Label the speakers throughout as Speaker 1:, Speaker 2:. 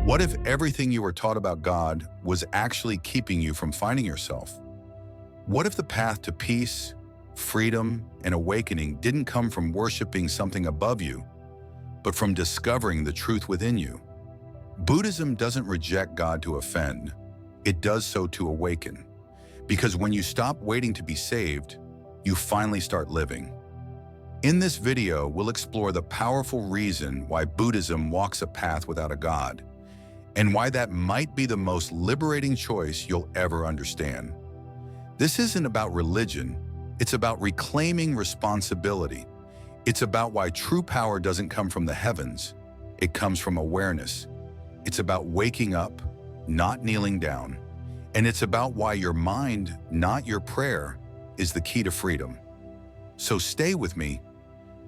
Speaker 1: What if everything you were taught about God was actually keeping you from finding yourself? What if the path to peace, freedom, and awakening didn't come from worshiping something above you, but from discovering the truth within you? Buddhism doesn't reject God to offend. It does so to awaken. Because when you stop waiting to be saved, you finally start living. In this video, we'll explore the powerful reason why Buddhism walks a path without a God, and why that might be the most liberating choice you'll ever understand. This isn't about religion, it's about reclaiming responsibility. It's about why true power doesn't come from the heavens, it comes from awareness. It's about waking up, not kneeling down. And it's about why your mind, not your prayer, is the key to freedom. So stay with me,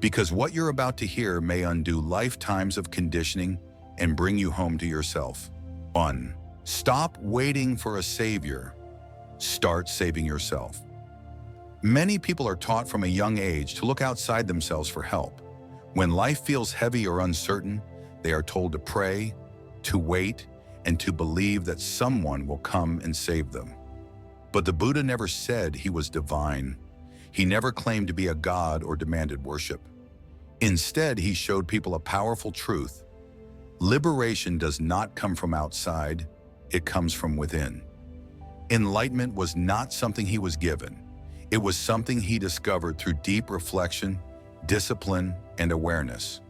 Speaker 1: because what you're about to hear may undo lifetimes of conditioning and bring you home to yourself. 1. Stop waiting for a savior. Start saving yourself. Many people are taught from a young age to look outside themselves for help. When life feels heavy or uncertain, they are told to pray, to wait, and to believe that someone will come and save them. But the Buddha never said he was divine. He never claimed to be a god or demanded worship. Instead, he showed people a powerful truth. Liberation does not come from outside, it comes from within. Enlightenment was not something he was given. It was something he discovered through deep reflection, discipline, and awareness.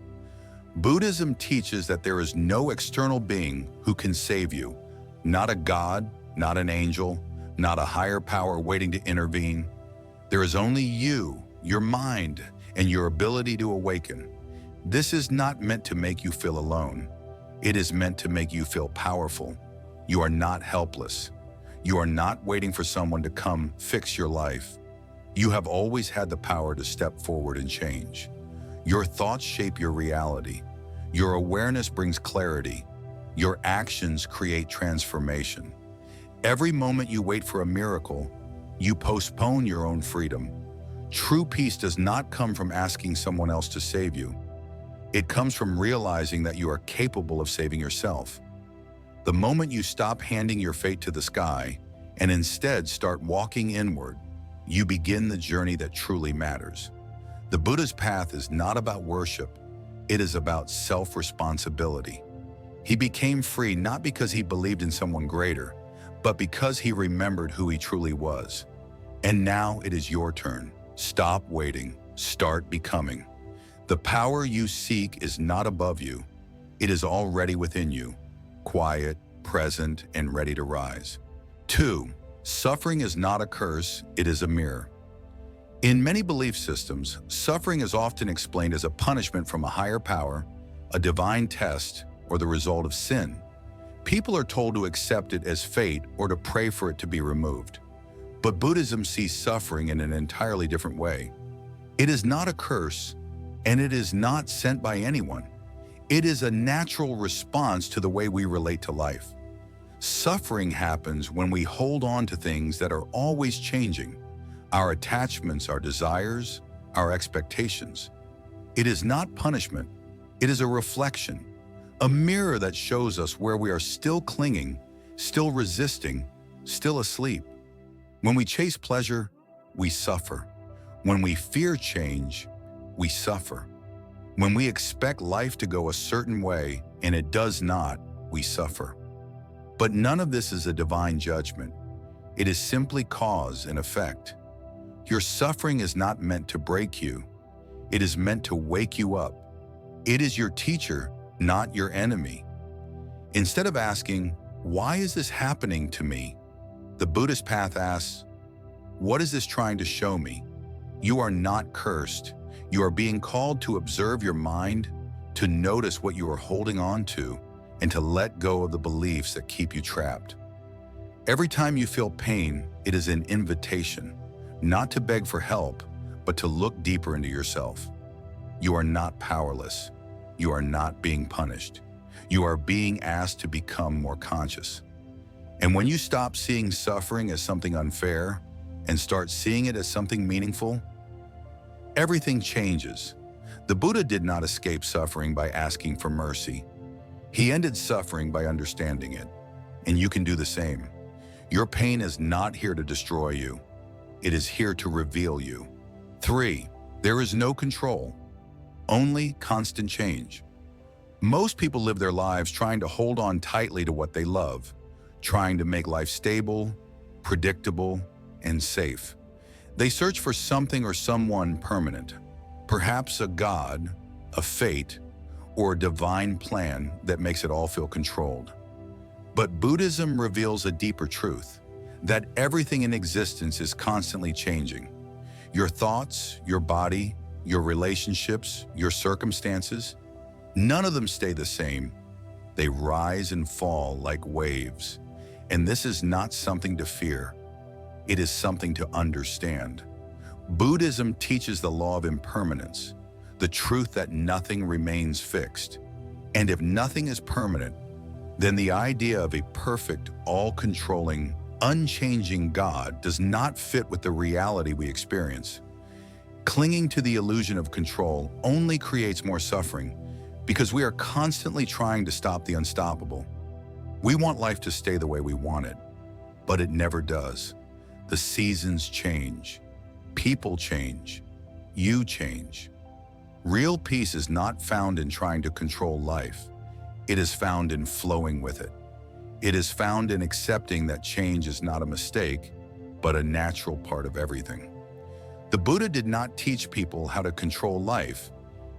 Speaker 1: Buddhism teaches that there is no external being who can save you. Not a god, not an angel, not a higher power waiting to intervene. There is only you, your mind, and your ability to awaken. This is not meant to make you feel alone. It is meant to make you feel powerful. You are not helpless. You are not waiting for someone to come fix your life. You have always had the power to step forward and change. Your thoughts shape your reality. Your awareness brings clarity. Your actions create transformation. Every moment you wait for a miracle, you postpone your own freedom. True peace does not come from asking someone else to save you. It comes from realizing that you are capable of saving yourself. The moment you stop handing your fate to the sky and instead start walking inward, you begin the journey that truly matters. The Buddha's path is not about worship, it is about self-responsibility. He became free not because he believed in someone greater, but because he remembered who he truly was. And now it is your turn. Stop waiting, start becoming. The power you seek is not above you, it is already within you, quiet, present, and ready to rise. 2. Suffering is not a curse, it is a mirror. In many belief systems, suffering is often explained as a punishment from a higher power, a divine test, or the result of sin. People are told to accept it as fate or to pray for it to be removed. But Buddhism sees suffering in an entirely different way. It is not a curse, and it is not sent by anyone. It is a natural response to the way we relate to life. Suffering happens when we hold on to things that are always changing. Our attachments, our desires, our expectations. It is not punishment, it is a reflection, a mirror that shows us where we are still clinging, still resisting, still asleep. When we chase pleasure, we suffer. When we fear change, we suffer. When we expect life to go a certain way and it does not, we suffer. But none of this is a divine judgment. It is simply cause and effect. Your suffering is not meant to break you. It is meant to wake you up. It is your teacher, not your enemy. Instead of asking, "Why is this happening to me?" the Buddhist path asks, "What is this trying to show me?" You are not cursed. You are being called to observe your mind, to notice what you are holding on to, and to let go of the beliefs that keep you trapped. Every time you feel pain, it is an invitation, not to beg for help, but to look deeper into yourself. You are not powerless. You are not being punished. You are being asked to become more conscious. And when you stop seeing suffering as something unfair and start seeing it as something meaningful, everything changes. The Buddha did not escape suffering by asking for mercy. He ended suffering by understanding it, and you can do the same. Your pain is not here to destroy you. It is here to reveal you. 3. There is no control, only constant change. Most people live their lives trying to hold on tightly to what they love, trying to make life stable, predictable, and safe. They search for something or someone permanent, perhaps a god, a fate, or a divine plan that makes it all feel controlled. But Buddhism reveals a deeper truth, that everything in existence is constantly changing. Your thoughts, your body, your relationships, your circumstances, none of them stay the same. They rise and fall like waves. And this is not something to fear. It is something to understand. Buddhism teaches the law of impermanence, the truth that nothing remains fixed. And if nothing is permanent, then the idea of a perfect, all-controlling, unchanging God does not fit with the reality we experience. Clinging to the illusion of control only creates more suffering because we are constantly trying to stop the unstoppable. We want life to stay the way we want it, but it never does. The seasons change, people change, you change. Real peace is not found in trying to control life. It is found in flowing with it. It is found in accepting that change is not a mistake, but a natural part of everything. The Buddha did not teach people how to control life.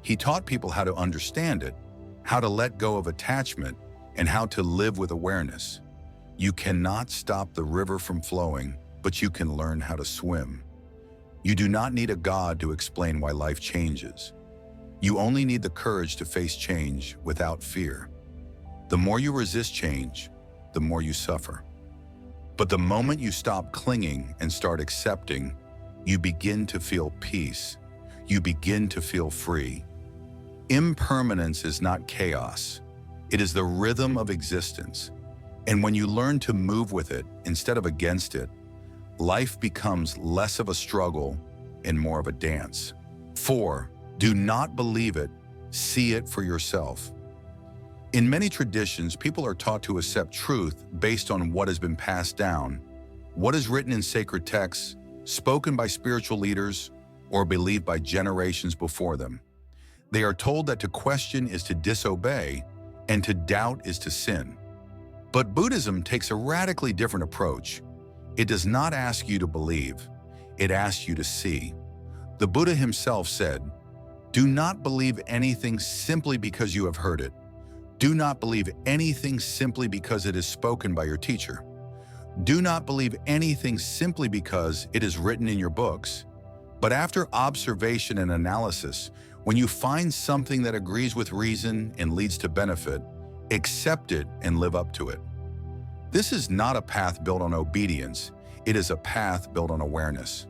Speaker 1: He taught people how to understand it, how to let go of attachment, and how to live with awareness. You cannot stop the river from flowing, but you can learn how to swim. You do not need a god to explain why life changes. You only need the courage to face change without fear. The more you resist change, the more you suffer. But the moment you stop clinging and start accepting, you begin to feel peace. You begin to feel free. Impermanence is not chaos. It is the rhythm of existence. And when you learn to move with it instead of against it, life becomes less of a struggle and more of a dance. 4. Do not believe it, see it for yourself. In many traditions, people are taught to accept truth based on what has been passed down, what is written in sacred texts, spoken by spiritual leaders, or believed by generations before them. They are told that to question is to disobey, and to doubt is to sin. But Buddhism takes a radically different approach. It does not ask you to believe, it asks you to see. The Buddha himself said, "Do not believe anything simply because you have heard it. Do not believe anything simply because it is spoken by your teacher. Do not believe anything simply because it is written in your books. But after observation and analysis, when you find something that agrees with reason and leads to benefit, accept it and live up to it." This is not a path built on obedience. It is a path built on awareness.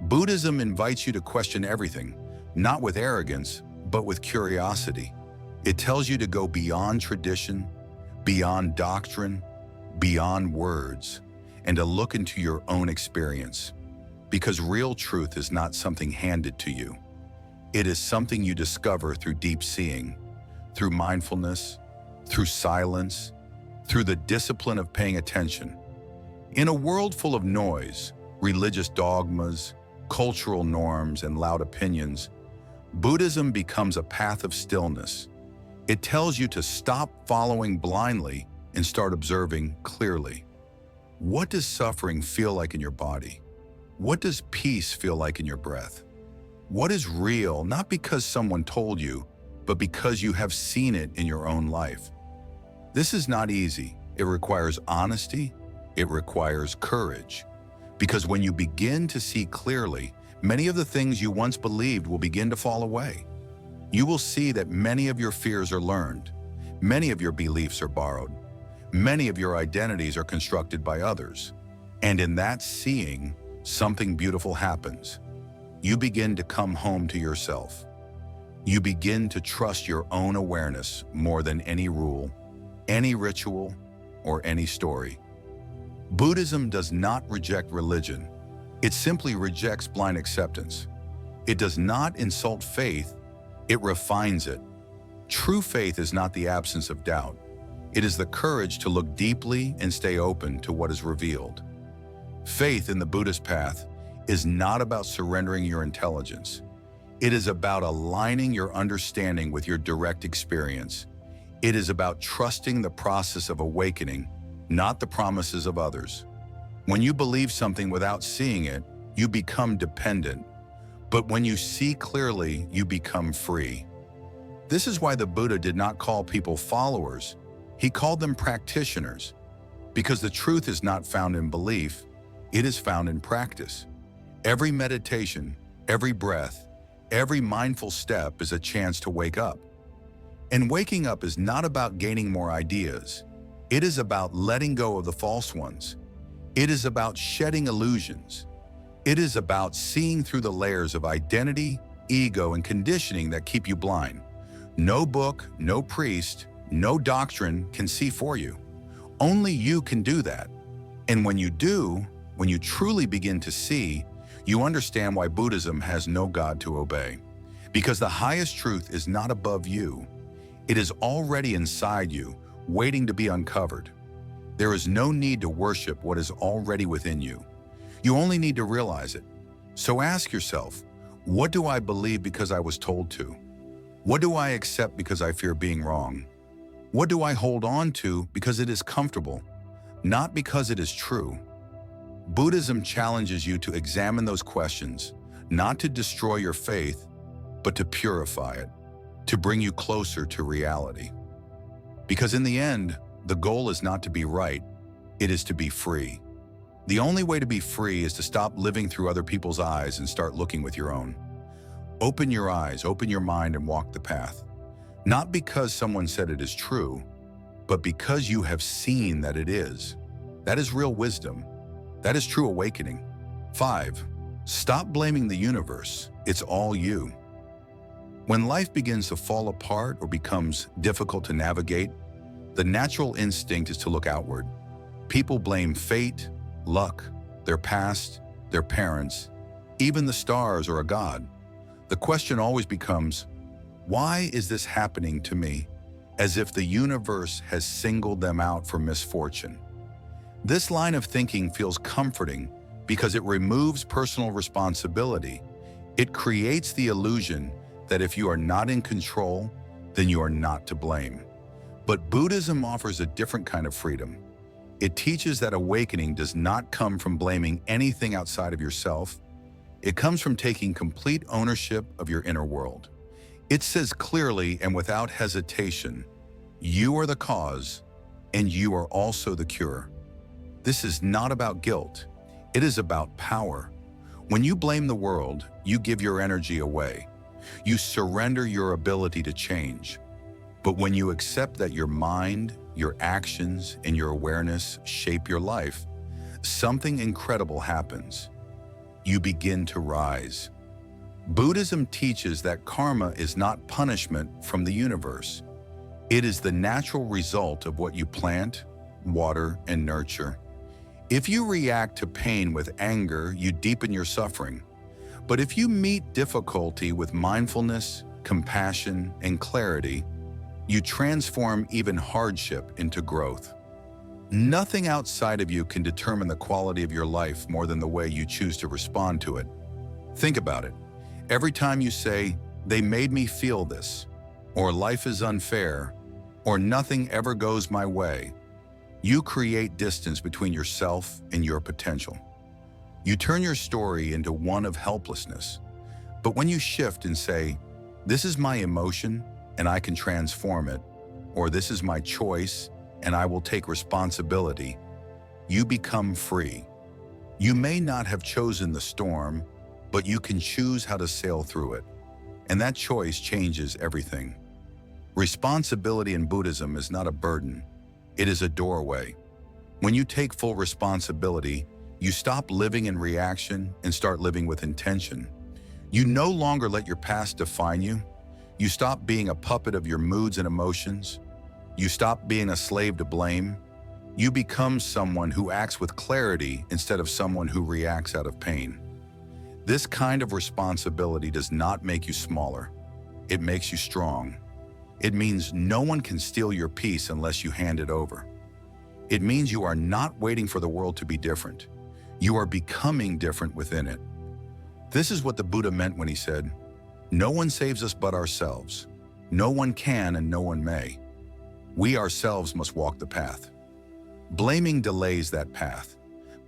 Speaker 1: Buddhism invites you to question everything, not with arrogance, but with curiosity. It tells you to go beyond tradition, beyond doctrine, beyond words, and to look into your own experience. Because real truth is not something handed to you. It is something you discover through deep seeing, through mindfulness, through silence, through the discipline of paying attention. In a world full of noise, religious dogmas, cultural norms, and loud opinions, Buddhism becomes a path of stillness. It tells you to stop following blindly and start observing clearly. What does suffering feel like in your body? What does peace feel like in your breath? What is real, not because someone told you, but because you have seen it in your own life? This is not easy. It requires honesty. It requires courage. Because when you begin to see clearly, many of the things you once believed will begin to fall away. You will see that many of your fears are learned. Many of your beliefs are borrowed. Many of your identities are constructed by others. And in that seeing, something beautiful happens. You begin to come home to yourself. You begin to trust your own awareness more than any rule, any ritual, or any story. Buddhism does not reject religion. It simply rejects blind acceptance. It does not insult faith. It refines it. True faith is not the absence of doubt. It is the courage to look deeply and stay open to what is revealed. Faith in the Buddhist path is not about surrendering your intelligence. It is about aligning your understanding with your direct experience. It is about trusting the process of awakening, not the promises of others. When you believe something without seeing it, you become dependent. But when you see clearly, you become free. This is why the Buddha did not call people followers. He called them practitioners, because the truth is not found in belief, it is found in practice. Every meditation, every breath, every mindful step is a chance to wake up. And waking up is not about gaining more ideas. It is about letting go of the false ones. It is about shedding illusions. It is about seeing through the layers of identity, ego, and conditioning that keep you blind. No book, no priest, no doctrine can see for you. Only you can do that. And when you do, when you truly begin to see, you understand why Buddhism has no God to obey. Because the highest truth is not above you. It is already inside you, waiting to be uncovered. There is no need to worship what is already within you. You only need to realize it. So ask yourself, what do I believe because I was told to? What do I accept because I fear being wrong? What do I hold on to because it is comfortable, not because it is true? Buddhism challenges you to examine those questions, not to destroy your faith, but to purify it, to bring you closer to reality. Because in the end, the goal is not to be right, it is to be free. The only way to be free is to stop living through other people's eyes and start looking with your own. Open your eyes, open your mind, and walk the path. Not because someone said it is true, but because you have seen that it is. That is real wisdom. That is true awakening. 5. Stop blaming the universe. It's all you. When life begins to fall apart or becomes difficult to navigate, the natural instinct is to look outward. People blame fate, luck, their past, their parents, even the stars or a god. The question always becomes, why is this happening to me? As if the universe has singled them out for misfortune. This line of thinking feels comforting because it removes personal responsibility. It creates the illusion that if you are not in control, then you are not to blame. But Buddhism offers a different kind of freedom. It teaches that awakening does not come from blaming anything outside of yourself. It comes from taking complete ownership of your inner world. It says clearly and without hesitation, you are the cause and you are also the cure. This is not about guilt. It is about power. When you blame the world, you give your energy away. You surrender your ability to change. But when you accept that your mind, your actions, and your awareness shape your life, something incredible happens. You begin to rise. Buddhism teaches that karma is not punishment from the universe. It is the natural result of what you plant, water, and nurture. If you react to pain with anger, you deepen your suffering. But if you meet difficulty with mindfulness, compassion, and clarity, you transform even hardship into growth. Nothing outside of you can determine the quality of your life more than the way you choose to respond to it. Think about it. Every time you say, "They made me feel this," or "life is unfair," or "nothing ever goes my way," you create distance between yourself and your potential. You turn your story into one of helplessness. But when you shift and say, "This is my emotion and I can transform it," or "This is my choice and I will take responsibility," you become free. You may not have chosen the storm, but you can choose how to sail through it. And that choice changes everything. Responsibility in Buddhism is not a burden. It is a doorway. When you take full responsibility, you stop living in reaction and start living with intention. You no longer let your past define you. You stop being a puppet of your moods and emotions. You stop being a slave to blame. You become someone who acts with clarity instead of someone who reacts out of pain. This kind of responsibility does not make you smaller. It makes you strong. It means no one can steal your peace unless you hand it over. It means you are not waiting for the world to be different. You are becoming different within it. This is what the Buddha meant when he said, "No one saves us but ourselves. No one can and no one may. We ourselves must walk the path." Blaming delays that path.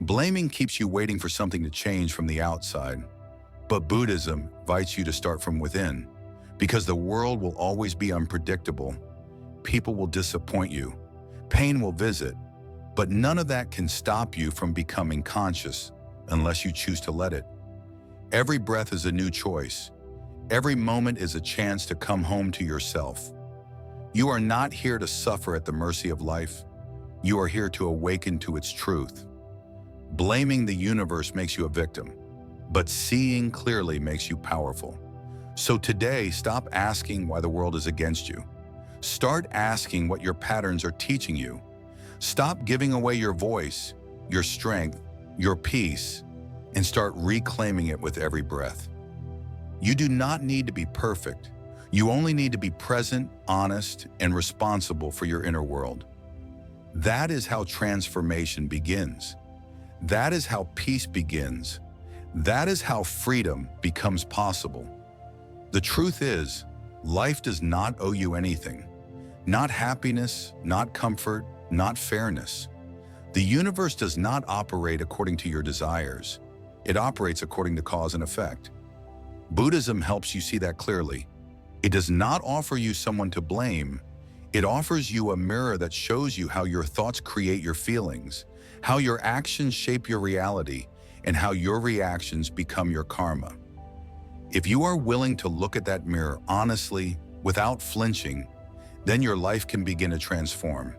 Speaker 1: Blaming keeps you waiting for something to change from the outside. But Buddhism invites you to start from within, because the world will always be unpredictable. People will disappoint you. Pain will visit. But none of that can stop you from becoming conscious unless you choose to let it. Every breath is a new choice. Every moment is a chance to come home to yourself. You are not here to suffer at the mercy of life. You are here to awaken to its truth. Blaming the universe makes you a victim, but seeing clearly makes you powerful. So today, stop asking why the world is against you. Start asking what your patterns are teaching you. Stop giving away your voice, your strength, your peace, and start reclaiming it with every breath. You do not need to be perfect. You only need to be present, honest, and responsible for your inner world. That is how transformation begins. That is how peace begins. That is how freedom becomes possible. The truth is, life does not owe you anything. Not happiness, not comfort, not fairness. The universe does not operate according to your desires. It operates according to cause and effect. Buddhism helps you see that clearly. It does not offer you someone to blame. It offers you a mirror that shows you how your thoughts create your feelings, how your actions shape your reality, and how your reactions become your karma. If you are willing to look at that mirror honestly, without flinching, then your life can begin to transform.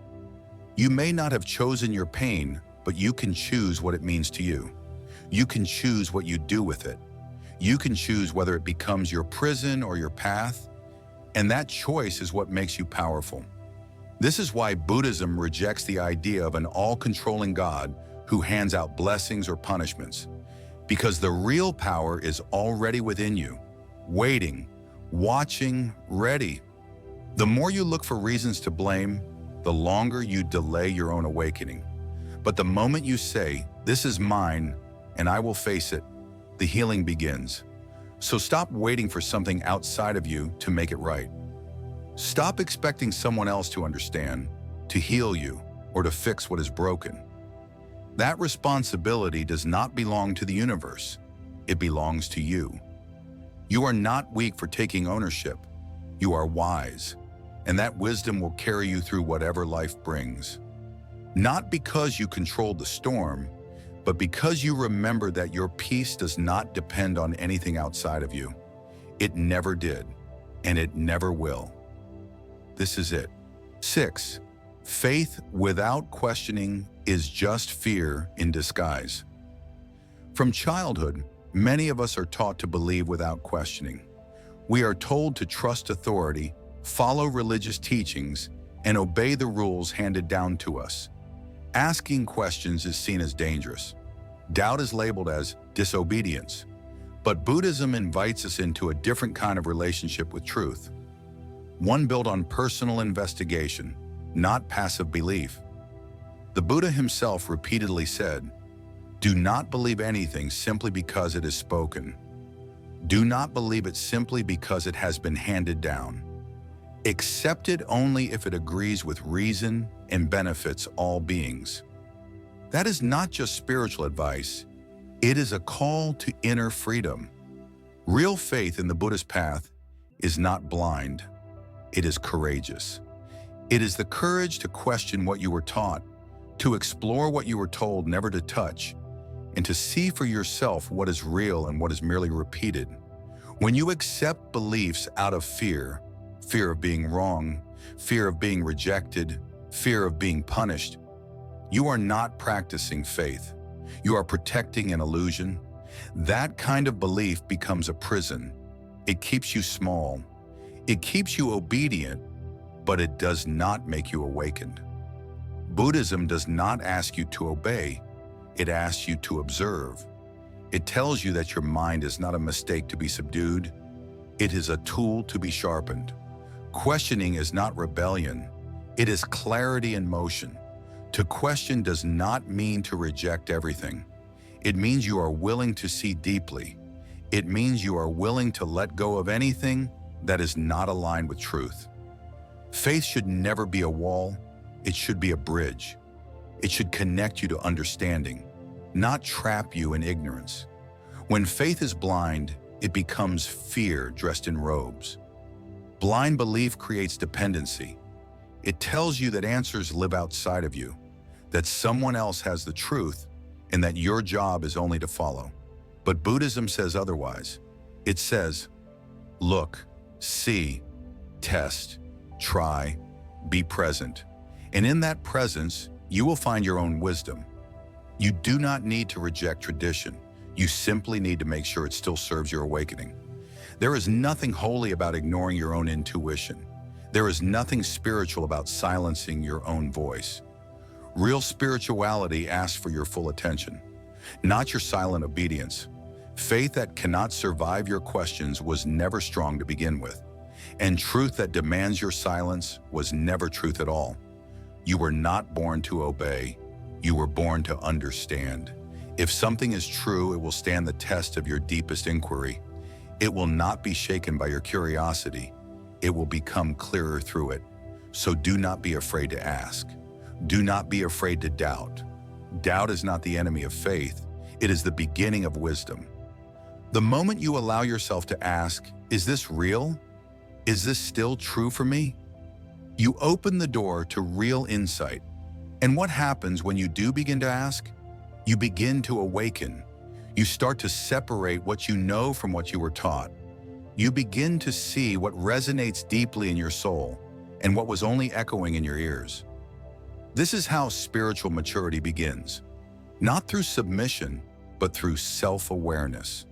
Speaker 1: You may not have chosen your pain, but you can choose what it means to you. You can choose what you do with it. You can choose whether it becomes your prison or your path, and that choice is what makes you powerful. This is why Buddhism rejects the idea of an all-controlling God who hands out blessings or punishments, because the real power is already within you, waiting, watching, ready. The more you look for reasons to blame, the longer you delay your own awakening. But the moment you say, "This is mine, and I will face it," the healing begins. So stop waiting for something outside of you to make it right. Stop expecting someone else to understand, to heal you, or to fix what is broken. That responsibility does not belong to the universe. It belongs to you. You are not weak for taking ownership. You are wise, and that wisdom will carry you through whatever life brings. Not because you controlled the storm, but because you remember that your peace does not depend on anything outside of you. It never did, and it never will. This is it. 6. Faith without questioning is just fear in disguise. From childhood, many of us are taught to believe without questioning. We are told to trust authority, follow religious teachings, and obey the rules handed down to us. Asking questions is seen as dangerous. Doubt is labeled as disobedience. But Buddhism invites us into a different kind of relationship with truth. One built on personal investigation, not passive belief. The Buddha himself repeatedly said, "Do not believe anything simply because it is spoken. Do not believe it simply because it has been handed down. Accept it only if it agrees with reason and benefits all beings." That is not just spiritual advice. It is a call to inner freedom. Real faith in the Buddhist path is not blind. It is courageous. It is the courage to question what you were taught, to explore what you were told never to touch, and to see for yourself what is real and what is merely repeated. When you accept beliefs out of fear, fear of being wrong, fear of being rejected, fear of being punished, you are not practicing faith. You are protecting an illusion. That kind of belief becomes a prison. It keeps you small. It keeps you obedient, but it does not make you awakened. Buddhism does not ask you to obey. It asks you to observe. It tells you that your mind is not a mistake to be subdued. It is a tool to be sharpened. Questioning is not rebellion, it is clarity in motion. To question does not mean to reject everything. It means you are willing to see deeply. It means you are willing to let go of anything that is not aligned with truth. Faith should never be a wall, it should be a bridge. It should connect you to understanding, not trap you in ignorance. When faith is blind, it becomes fear dressed in robes. Blind belief creates dependency. It tells you that answers live outside of you, that someone else has the truth, and that your job is only to follow. But Buddhism says otherwise. It says, look, see, test, try, be present. And in that presence, you will find your own wisdom. You do not need to reject tradition. You simply need to make sure it still serves your awakening. There is nothing holy about ignoring your own intuition. There is nothing spiritual about silencing your own voice. Real spirituality asks for your full attention, not your silent obedience. Faith that cannot survive your questions was never strong to begin with, and truth that demands your silence was never truth at all. You were not born to obey, you were born to understand. If something is true, it will stand the test of your deepest inquiry. It will not be shaken by your curiosity. It will become clearer through it. So do not be afraid to ask. Do not be afraid to doubt. Doubt is not the enemy of faith. It is the beginning of wisdom. The moment you allow yourself to ask, is this real? Is this still true for me? You open the door to real insight. And what happens when you do begin to ask? You begin to awaken. You start to separate what you know from what you were taught. You begin to see what resonates deeply in your soul and what was only echoing in your ears. This is how spiritual maturity begins, not through submission, but through self-awareness.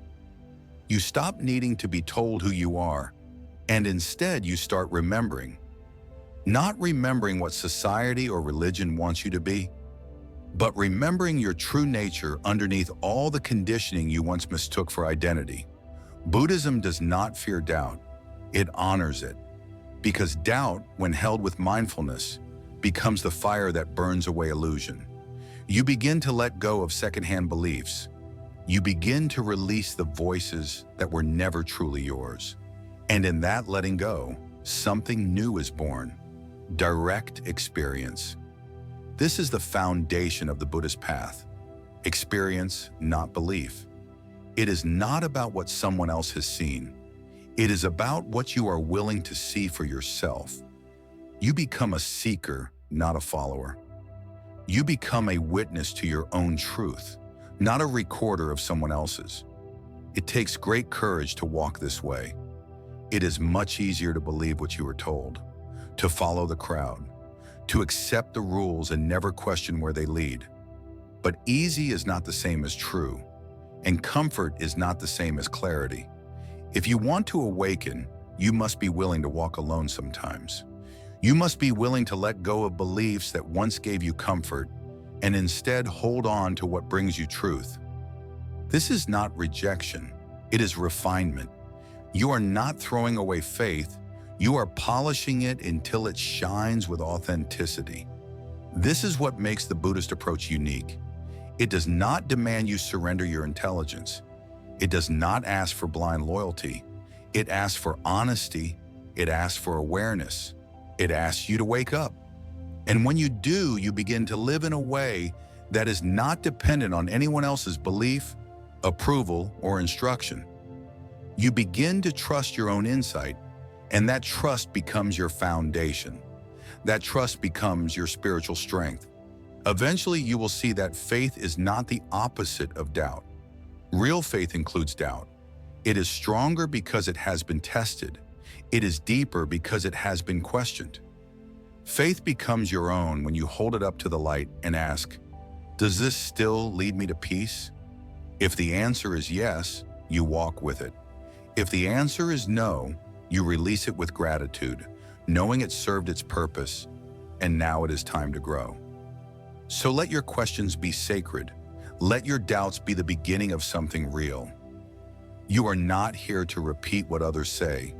Speaker 1: You stop needing to be told who you are, and instead you start remembering. Not remembering what society or religion wants you to be, but remembering your true nature underneath all the conditioning you once mistook for identity. Buddhism does not fear doubt, it honors it. Because doubt, when held with mindfulness, becomes the fire that burns away illusion. You begin to let go of secondhand beliefs. You begin to release the voices that were never truly yours. And in that letting go, something new is born. Direct experience. This is the foundation of the Buddhist path. Experience, not belief. It is not about what someone else has seen. It is about what you are willing to see for yourself. You become a seeker, not a follower. You become a witness to your own truth, not a recorder of someone else's. It takes great courage to walk this way. It is much easier to believe what you were told, to follow the crowd, to accept the rules and never question where they lead. But easy is not the same as true, and comfort is not the same as clarity. If you want to awaken, you must be willing to walk alone sometimes. You must be willing to let go of beliefs that once gave you comfort and instead hold on to what brings you truth. This is not rejection, it is refinement. You are not throwing away faith, you are polishing it until it shines with authenticity. This is what makes the Buddhist approach unique. It does not demand you surrender your intelligence. It does not ask for blind loyalty. It asks for honesty. It asks for awareness. It asks you to wake up. And when you do, you begin to live in a way that is not dependent on anyone else's belief, approval, or instruction. You begin to trust your own insight, and that trust becomes your foundation. That trust becomes your spiritual strength. Eventually, you will see that faith is not the opposite of doubt. Real faith includes doubt. It is stronger because it has been tested. It is deeper because it has been questioned. Faith becomes your own when you hold it up to the light and ask, does this still lead me to peace? If the answer is yes, you walk with it. If the answer is no, you release it with gratitude, knowing it served its purpose, and now it is time to grow. So let your questions be sacred. Let your doubts be the beginning of something real. You are not here to repeat what others say.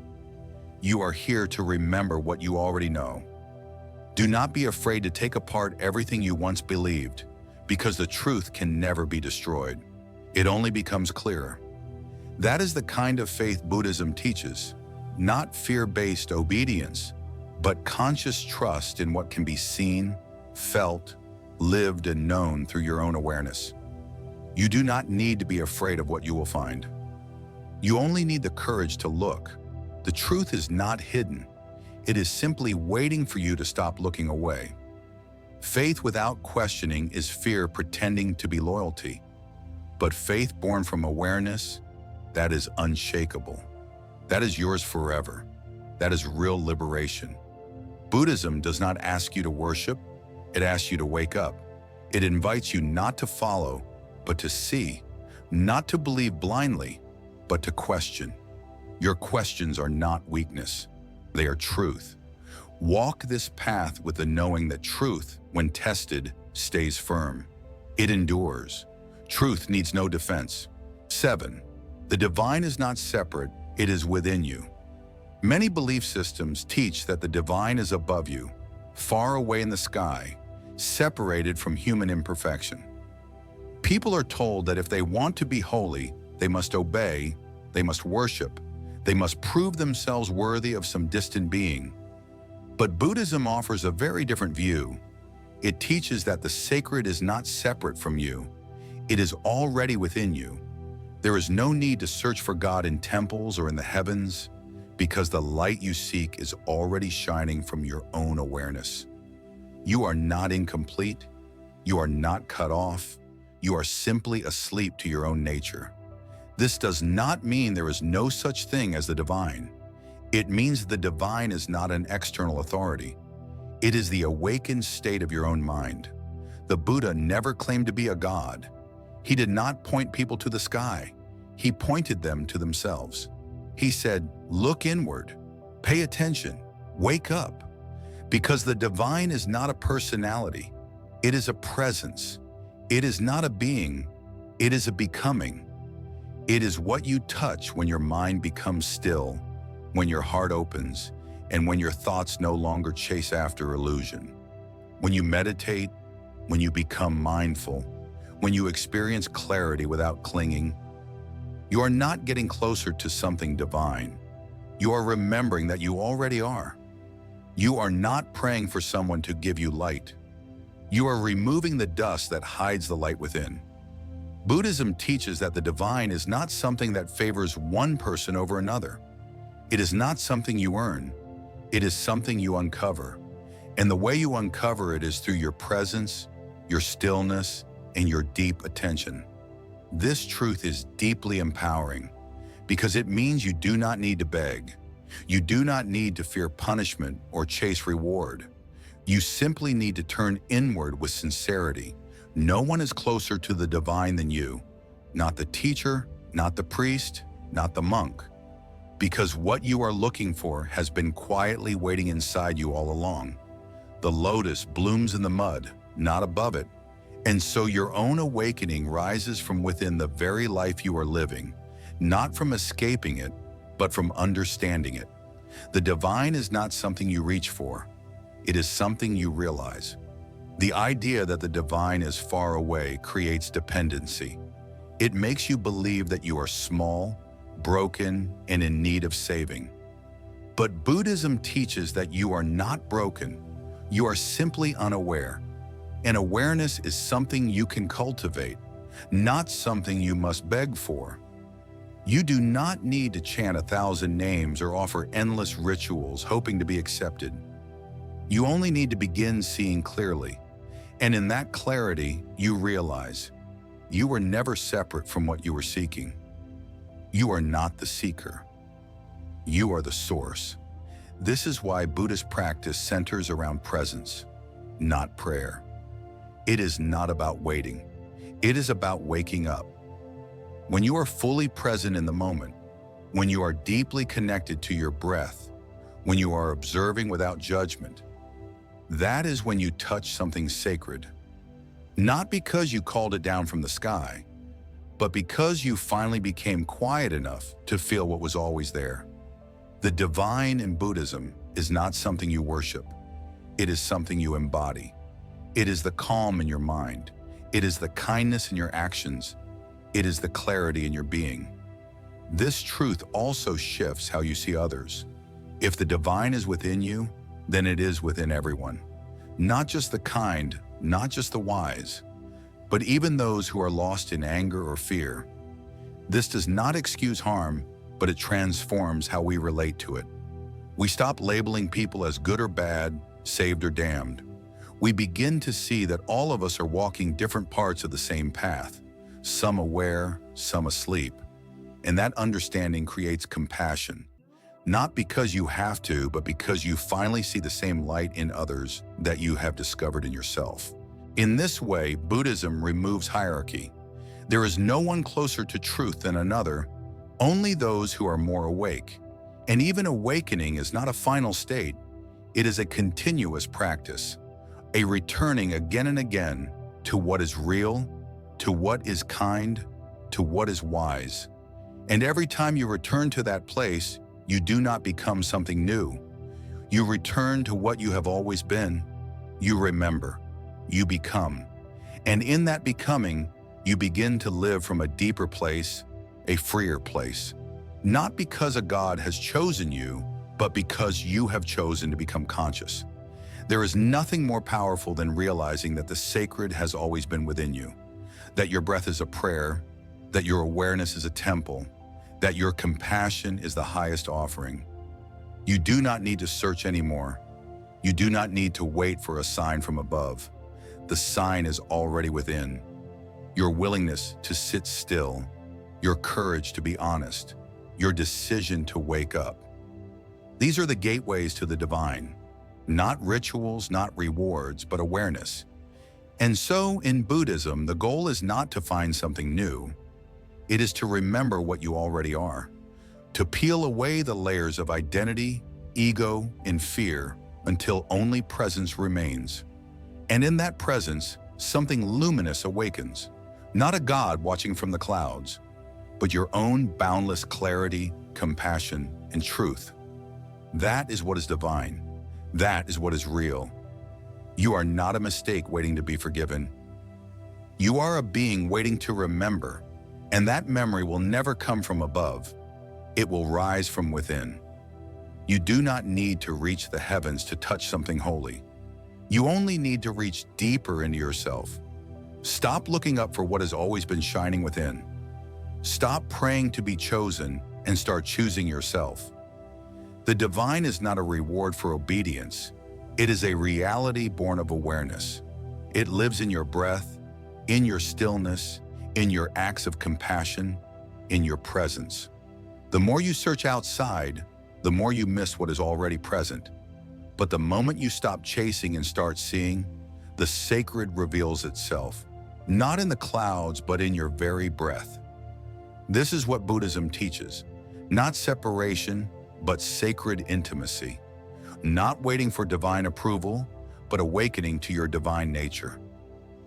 Speaker 1: You are here to remember what you already know. Do not be afraid to take apart everything you once believed, because the truth can never be destroyed. It only becomes clearer. That is the kind of faith Buddhism teaches, not fear-based obedience, but conscious trust in what can be seen, felt, lived, and known through your own awareness. You do not need to be afraid of what you will find. You only need the courage to look. The truth is not hidden. It is simply waiting for you to stop looking away. Faith without questioning is fear pretending to be loyalty. But faith born from awareness, that is unshakable. That is yours forever. That is real liberation. Buddhism does not ask you to worship, it asks you to wake up. It invites you not to follow, but to see, not to believe blindly, but to question. Your questions are not weakness. They are truth. Walk this path with the knowing that truth, when tested, stays firm. It endures. Truth needs no defense. 7. The divine is not separate, it is within you. Many belief systems teach that the divine is above you, far away in the sky, separated from human imperfection. People are told that if they want to be holy, they must obey, they must worship, they must prove themselves worthy of some distant being. But Buddhism offers a very different view. It teaches that the sacred is not separate from you. It is already within you. There is no need to search for God in temples or in the heavens, because the light you seek is already shining from your own awareness. You are not incomplete. You are not cut off. You are simply asleep to your own nature. This does not mean there is no such thing as the divine. It means the divine is not an external authority. It is the awakened state of your own mind. The Buddha never claimed to be a god. He did not point people to the sky. He pointed them to themselves. He said, look inward, pay attention, wake up. Because the divine is not a personality. It is a presence. It is not a being. It is a becoming. It is what you touch when your mind becomes still, when your heart opens, and when your thoughts no longer chase after illusion. When you meditate, when you become mindful, when you experience clarity without clinging, you are not getting closer to something divine. You are remembering that you already are. You are not praying for someone to give you light. You are removing the dust that hides the light within. Buddhism teaches that the divine is not something that favors one person over another. It is not something you earn. It is something you uncover. And the way you uncover it is through your presence, your stillness, and your deep attention. This truth is deeply empowering because it means you do not need to beg. You do not need to fear punishment or chase reward. You simply need to turn inward with sincerity. No one is closer to the divine than you. Not the teacher, not the priest, not the monk. Because what you are looking for has been quietly waiting inside you all along. The lotus blooms in the mud, not above it. And so your own awakening rises from within the very life you are living, not from escaping it, but from understanding it. The divine is not something you reach for. It is something you realize. The idea that the divine is far away creates dependency. It makes you believe that you are small, broken, and in need of saving. But Buddhism teaches that you are not broken. You are simply unaware. And awareness is something you can cultivate, not something you must beg for. You do not need to chant 1,000 names or offer endless rituals hoping to be accepted. You only need to begin seeing clearly. And in that clarity, you realize you were never separate from what you were seeking. You are not the seeker. You are the source. This is why Buddhist practice centers around presence, not prayer. It is not about waiting. It is about waking up. When you are fully present in the moment, when you are deeply connected to your breath, when you are observing without judgment, that is when you touch something sacred. Not because you called it down from the sky, but because you finally became quiet enough to feel what was always there. The divine in Buddhism is not something you worship. It is something you embody. It is the calm in your mind. It is the kindness in your actions. It is the clarity in your being. This truth also shifts how you see others. If the divine is within you, then it is within everyone. Not just the kind, not just the wise, but even those who are lost in anger or fear. This does not excuse harm, but it transforms how we relate to it. We stop labeling people as good or bad, saved or damned. We begin to see that all of us are walking different parts of the same path, some aware, some asleep. And that understanding creates compassion, not because you have to, but because you finally see the same light in others that you have discovered in yourself. In this way, Buddhism removes hierarchy. There is no one closer to truth than another, only those who are more awake. And even awakening is not a final state. It is a continuous practice, a returning again and again to what is real, to what is kind, to what is wise. And every time you return to that place, you do not become something new. You return to what you have always been. You remember. You become. And in that becoming, you begin to live from a deeper place, a freer place. Not because a God has chosen you, but because you have chosen to become conscious. There is nothing more powerful than realizing that the sacred has always been within you, that your breath is a prayer, that your awareness is a temple, that your compassion is the highest offering. You do not need to search anymore. You do not need to wait for a sign from above. The sign is already within. Your willingness to sit still, your courage to be honest, your decision to wake up. These are the gateways to the divine. Not rituals, not rewards, but awareness. And so, in Buddhism, the goal is not to find something new. It is to remember what you already are, to peel away the layers of identity, ego, and fear until only presence remains. And in that presence, something luminous awakens. Not a God watching from the clouds, but your own boundless clarity, compassion, and truth. That is what is divine. That is what is real. You are not a mistake waiting to be forgiven. You are a being waiting to remember, and that memory will never come from above. It will rise from within. You do not need to reach the heavens to touch something holy. You only need to reach deeper into yourself. Stop looking up for what has always been shining within. Stop praying to be chosen and start choosing yourself. The divine is not a reward for obedience. It is a reality born of awareness. It lives in your breath, in your stillness, in your acts of compassion, in your presence. The more you search outside, the more you miss what is already present. But the moment you stop chasing and start seeing, the sacred reveals itself, not in the clouds, but in your very breath. This is what Buddhism teaches, not separation, but sacred intimacy. Not waiting for divine approval, but awakening to your divine nature.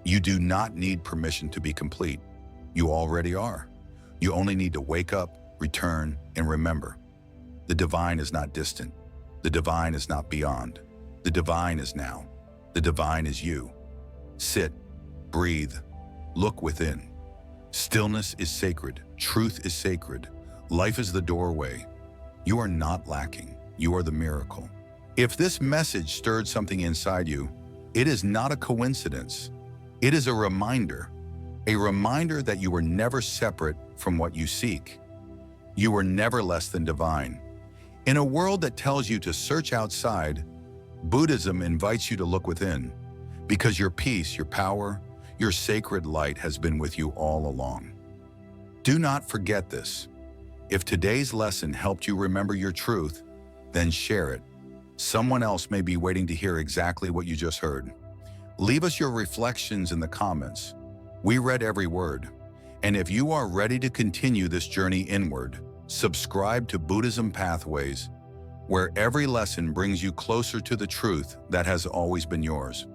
Speaker 1: You do not need permission to be complete. You already are. You only need to wake up, return, and remember. The divine is not distant. The divine is not beyond. The divine is now. The divine is you. Sit, breathe, look within. Stillness is sacred. Truth is sacred. Life is the doorway. You are not lacking. You are the miracle. If this message stirred something inside you, it is not a coincidence. It is a reminder that you were never separate from what you seek. You were never less than divine. In a world that tells you to search outside, Buddhism invites you to look within, because your peace, your power, your sacred light has been with you all along. Do not forget this. If today's lesson helped you remember your truth, then share it. Someone else may be waiting to hear exactly what you just heard. Leave us your reflections in the comments. We read every word. And if you are ready to continue this journey inward, subscribe to Buddhism Pathways, where every lesson brings you closer to the truth that has always been yours.